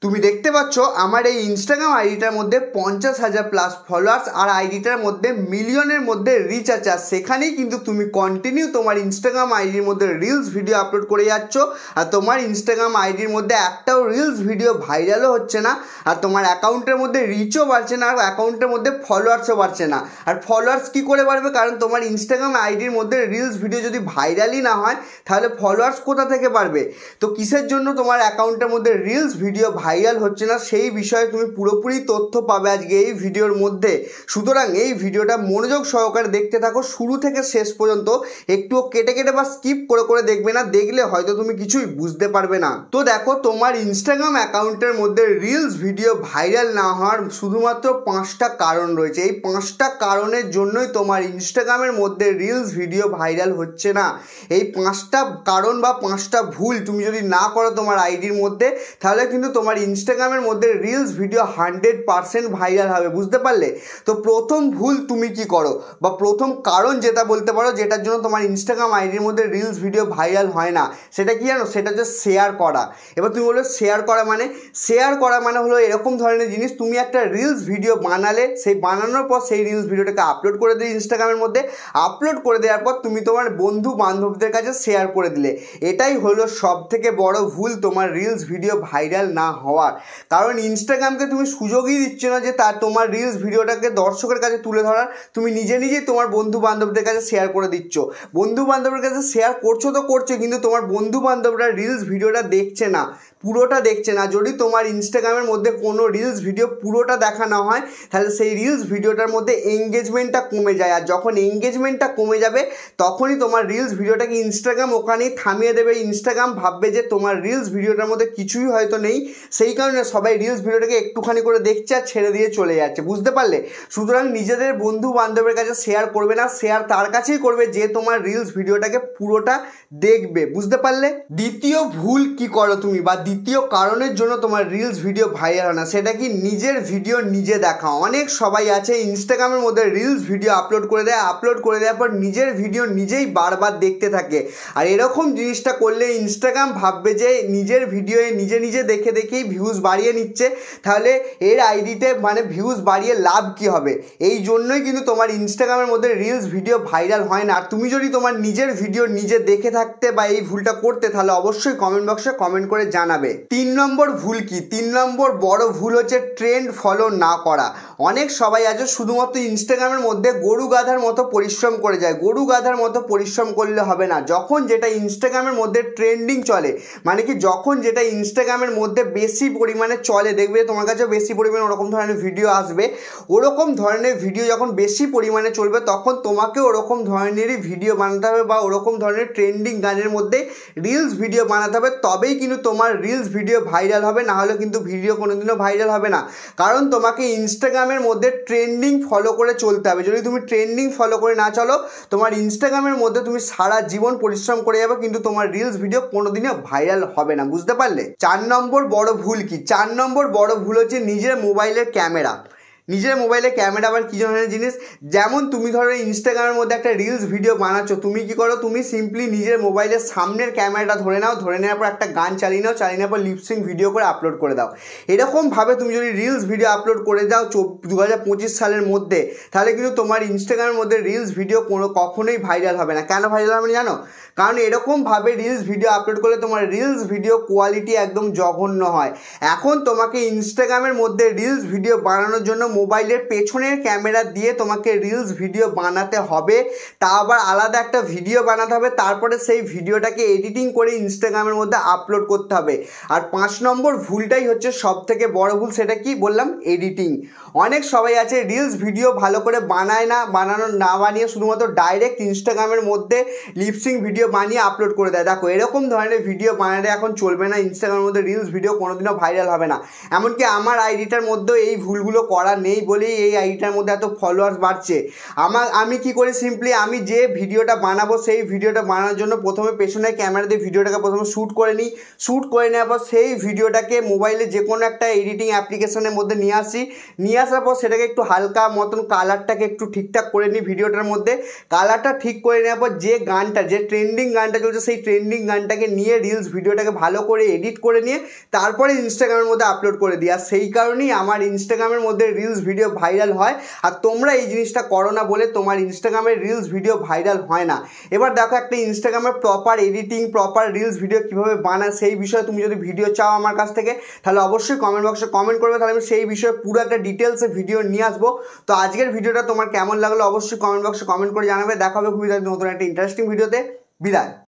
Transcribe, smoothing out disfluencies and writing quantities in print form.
তুমি দেখতে পাচ্ছ আমার এই ইনস্টাগ্রাম আইডিটার মধ্যে 50,000 প্লাস ফলোয়ার্স আর আইডিটার মধ্যে মিলিয়নের মধ্যে রিচ আছে। আর সেখানেই কিন্তু তুমি কন্টিনিউ তোমার ইনস্টাগ্রাম আইডির মধ্যে রিলস ভিডিও আপলোড করে যাচ্ছ আর তোমার ইনস্টাগ্রাম আইডির মধ্যে একটাও রিলস ভিডিও ভাইরালও হচ্ছে না আর তোমার অ্যাকাউন্টের মধ্যে রিচও বাড়ছে না আর অ্যাকাউন্টের মধ্যে ফলোয়ার্সও বাড়ছে না। আর ফলোয়ার্স কী করে বাড়বে? কারণ তোমার ইনস্টাগ্রাম আইডির মধ্যে রিলস ভিডিও যদি ভাইরালই না হয় তাহলে ফলোয়ার্স কোথা থেকে বাড়বে? তো কিসের জন্য তোমার অ্যাকাউন্টের মধ্যে রিলস ভিডিও ভাইরাল হচ্ছে না সেই বিষয়ে তুমি পুরোপুরি তথ্য পাবে আজকে এই ভিডিওর মধ্যে। সুতরাং এই ভিডিওটা মনোযোগ সহকারে দেখতে থাকো শুরু থেকে শেষ পর্যন্ত, একটুও কেটে কেটে বা স্কিপ করে করে দেখবে না, দেখলে হয়তো তুমি কিছুই বুঝতে পারবে না। তো দেখো, তোমার ইনস্টাগ্রাম অ্যাকাউন্টের মধ্যে রিলস ভিডিও ভাইরাল না হওয়ার শুধুমাত্র 5টা কারণ রয়েছে। এই 5টা কারণের জন্যই তোমার ইনস্টাগ্রামের মধ্যে রিলস ভিডিও ভাইরাল হচ্ছে না। এই 5টা কারণ বা 5টা ভুল তুমি যদি না করো তোমার আইডির মধ্যে, তাহলে কিন্তু তোমার ইনস্টাগ্রামের মধ্যে রিলস ভিডিও 100% ভাইরাল হবে। বুঝতে পারলে? তো প্রথম ভুল তুমি কি করো বা প্রথম কারণ যেটা বলতে পারো যেটার জন্য তোমার ইনস্টাগ্রাম আইডির মধ্যে রিলস ভিডিও ভাইরাল হয় না, সেটা কি জানো? সেটা হচ্ছে শেয়ার করা। এবার তুমি বলো শেয়ার করা মানে হলো এরকম ধরনের জিনিস, তুমি একটা রিলস ভিডিও বানালে, সেই বানানোর পর সেই রিলস ভিডিওটাকে আপলোড করে দিলে ইনস্টাগ্রামের মধ্যে, আপলোড করে দেওয়ার পর তুমি তোমার বন্ধু বান্ধবদের কাছে শেয়ার করে দিলে। এটাই হলো সব থেকে বড় ভুল তোমার রিলস ভিডিও ভাইরাল না হওয়ার। কারণ ইনস্টাগ্রামকে তুমি সুযোগই দিচ্ছ না যে তোমার রিলস ভিডিওটাকে দর্শকের কাছে তুলে ধরার। তুমি নিজেই তোমার বন্ধু বান্ধবদের কাছে শেয়ার করে দিচ্ছ। বন্ধু বান্ধবের কাছে শেয়ার করছো তো করছো, কিন্তু তোমার বন্ধু বান্ধবরা রিলস ভিডিওটা দেখছে না, পুরোটা দেখছে না। যদি তোমার ইনস্টাগ্রামের মধ্যে কোনো রিলস ভিডিও পুরোটা দেখানো হয় তাহলে সেই রিলস ভিডিওটার মধ্যে এঙ্গেজমেন্টটা কমে যায়। আর যখন এঙ্গেজমেন্টটা কমে যাবে তখনই তোমার রিলস ভিডিওটাকে ইনস্টাগ্রাম ওখানেই থামিয়ে দেবে। ইনস্টাগ্রাম ভাববে যে তোমার রিলস ভিডিওটার মধ্যে কিছুই হয়তো নেই, সেই কারণে সবাই রিলস ভিডিওটাকে একটুখানি করে দেখছে আর ছেড়ে দিয়ে চলে যাচ্ছে। বুঝতে পারলে? সুতরাং নিজেদের বন্ধু বান্ধবের কাছে শেয়ার করবে না, শেয়ার তার কাছেই করবে যে তোমার রিলস ভিডিওটাকে পুরোটা দেখবে। বুঝতে পারলে? দ্বিতীয় ভুল কি করো তুমি বা দ্বিতীয় কারণের জন্য তোমার রিলস ভিডিও ভাইরাল হয় না, সেটা কি? নিজের ভিডিও নিজে দেখা। অনেক সবাই আছে ইনস্টাগ্রামের মধ্যে রিলস ভিডিও আপলোড করে দেওয়ার পর নিজের ভিডিও নিজেই বারবার দেখতে থাকে। আর এরকম জিনিসটা করলে ইনস্টাগ্রাম ভাববে যে নিজের ভিডিও নিজে দেখে দেখেই ভিউজ বাড়িয়ে নিচ্ছে, তাহলে এর আইডিতে মানে ভিউজ বাড়িয়ে লাভ কি হবে? এই জন্যই কিন্তু তোমার ইনস্টাগ্রামের মধ্যে রিলস ভিডিও ভাইরাল হয় না। আর তুমি যদি তোমার নিজের ভিডিও নিজে দেখে থাকতে বা এই ভুলটা করতে, তাহলে অবশ্যই কমেন্ট বক্সে কমেন্ট করে জানাবে। 3 নম্বর ভুল কি? 3 নম্বর বড় ভুল হচ্ছে ট্রেন্ড ফলো না করা। অনেক সবাই আছে শুধুমাত্র ইনস্টাগ্রামের মধ্যে গরু গাধার মতো পরিশ্রম করে যায়। গরু গাধার মতো পরিশ্রম করলে হবে না। যখন যেটা ইনস্টাগ্রামের মধ্যে ট্রেন্ডিং চলে, মানে কি যখন যেটা ইনস্টাগ্রামের মধ্যে বেশি পরিমাণে চলে, দেখবে তোমার কাছে বেশি পরিমাণে ওরকম ধরনের ভিডিও আসবে। ওরকম ধরনের ভিডিও যখন বেশি পরিমাণে চলবে তখন তোমাকে ওরকম ধরনেরই ভিডিও বানাতে হবে বা ওরকম ধরনের ট্রেন্ডিং গানের মধ্যে রিলস ভিডিও বানাতে হবে, তবেই কিন্তু তোমার রিলস ভিডিও ভাইরাল হবে। না হলে কিন্তু ভিডিও কোনোদিনও ভাইরাল হবে না। কারণ তোমাকে ইনস্টাগ্রামের মধ্যে ট্রেন্ডিং ফলো করে চলতে হবে। যদি তুমি ট্রেন্ডিং ফলো করে না চলো, তোমার ইনস্টাগ্রামের মধ্যে তুমি সারা জীবন পরিশ্রম করে যাবে, কিন্তু তোমার রিলস ভিডিও কোনোদিনও ভাইরাল হবে না। বুঝতে পারলে? 4 নম্বর বড় ভুল কি? 4 নম্বর বড় ভুল হচ্ছে নিজের মোবাইলের ক্যামেরা। নিজের মোবাইলে ক্যামেরা আবার কী ধরনের জিনিস? যেমন তুমি ধরো ইনস্টাগ্রামের মধ্যে একটা রিলস ভিডিও বানাচ্ছ, তুমি কি করো? তুমি সিম্পলি নিজের মোবাইলের সামনের ক্যামেরাটা ধরে নাও, ধরে নেওয়ার পর একটা গান চালিয়ে নাও, চালিয়ে নেওয়ার পর লিপসিং ভিডিও করে আপলোড করে দাও। এরকমভাবে তুমি যদি রিলস ভিডিও আপলোড করে দাও 2025 সালের মধ্যে, তাহলে কিন্তু তোমার ইনস্টাগ্রামের মধ্যে রিলস ভিডিও কখনোই ভাইরাল হবে না। কেন ভাইরাল হবে না জানো? কারণ এরকমভাবে রিলস ভিডিও আপলোড করলে তোমার রিলস ভিডিও কোয়ালিটি একদম জঘন্য হয়। এখন তোমাকে ইনস্টাগ্রামের মধ্যে রিলস ভিডিও বানানোর জন্য মোবাইলের পেছনের ক্যামেরা দিয়ে তোমাকে রিলস ভিডিও বানাতে হবে, তা আবার আলাদা একটা ভিডিও বানাতে হবে, তারপরে সেই ভিডিওটাকে এডিটিং করে ইনস্টাগ্রামের মধ্যে আপলোড করতে হবে। আর 5 নম্বর ভুলটাই হচ্ছে সব থেকে বড় ভুল। সেটা কি বললাম? এডিটিং। অনেক সবাই আছে রিলস ভিডিও ভালো করে বানায় না, না বানিয়ে শুধুমাত্র ডাইরেক্ট ইনস্টাগ্রামের মধ্যে লিপসিং ভিডিও বানিয়ে আপলোড করে দেয়। দেখো, এরকম ধরনের ভিডিও বানালে এখন চলবে না। ইনস্টাগ্রামের মধ্যে রিলস ভিডিও কোনোদিনও ভাইরাল হবে না। এমনকি আমার আইডিটার মধ্যেও এই ভুলগুলো করা নেই বলেই এই আইডিটার মধ্যে এত ফলোয়ার্স বাড়ছে। আমি কি করি, সিম্পলি আমি যে ভিডিওটা বানাবো সেই ভিডিওটা বানানোর জন্য প্রথমে পেছনে ক্যামেরা দিয়ে ভিডিওটাকে প্রথমে শ্যুট করে নিই। শ্যুট করে নেওয়ার পর সেই ভিডিওটাকে মোবাইলে যে কোনো একটা এডিটিং অ্যাপ্লিকেশনের মধ্যে নিয়ে আসি। নিয়ে আসার পর সেটাকে একটু হালকা মতন কালারটাকে একটু ঠিকঠাক করে নিই ভিডিওটার মধ্যে। কালারটা ঠিক করে নেওয়ার পর যে ট্রেন্ডিং গানটা চলছে সেই ট্রেন্ডিং গানটাকে নিয়ে রিলস ভিডিওটাকে ভালো করে এডিট করে নিয়ে তারপরে ইনস্টাগ্রামের মধ্যে আপলোড করে দিই। আর সেই কারণেই আমার ইনস্টাগ্রামের মধ্যে রিলস ভিডিও ভাইরাল হয়। আর তোমরা এই জিনিসটা করো না বলে তোমার ইনস্টাগ্রামের রিলস ভিডিও ভাইরাল হয় না। এবার দেখো, একটা ইনস্টাগ্রামের proper editing, proper reels video কীভাবে বানায় সেই বিষয়ে তুমি যদি ভিডিও চাও আমার কাছ থেকে, তাহলে অবশ্যই কমেন্ট বক্সে কমেন্ট করবে, তাহলে আমি সেই বিষয়ে পুরো একটা ডিটেলসে ভিডিও নিয়ে আসবো। তো আজকের ভিডিওটা তোমার কেমন লাগলো অবশ্যই কমেন্ট বক্সে কমেন্ট করে জানাবে। দেখা হবে খুবই নতুন একটা ইন্টারেস্টিং ভিডিওতে। বিদায়।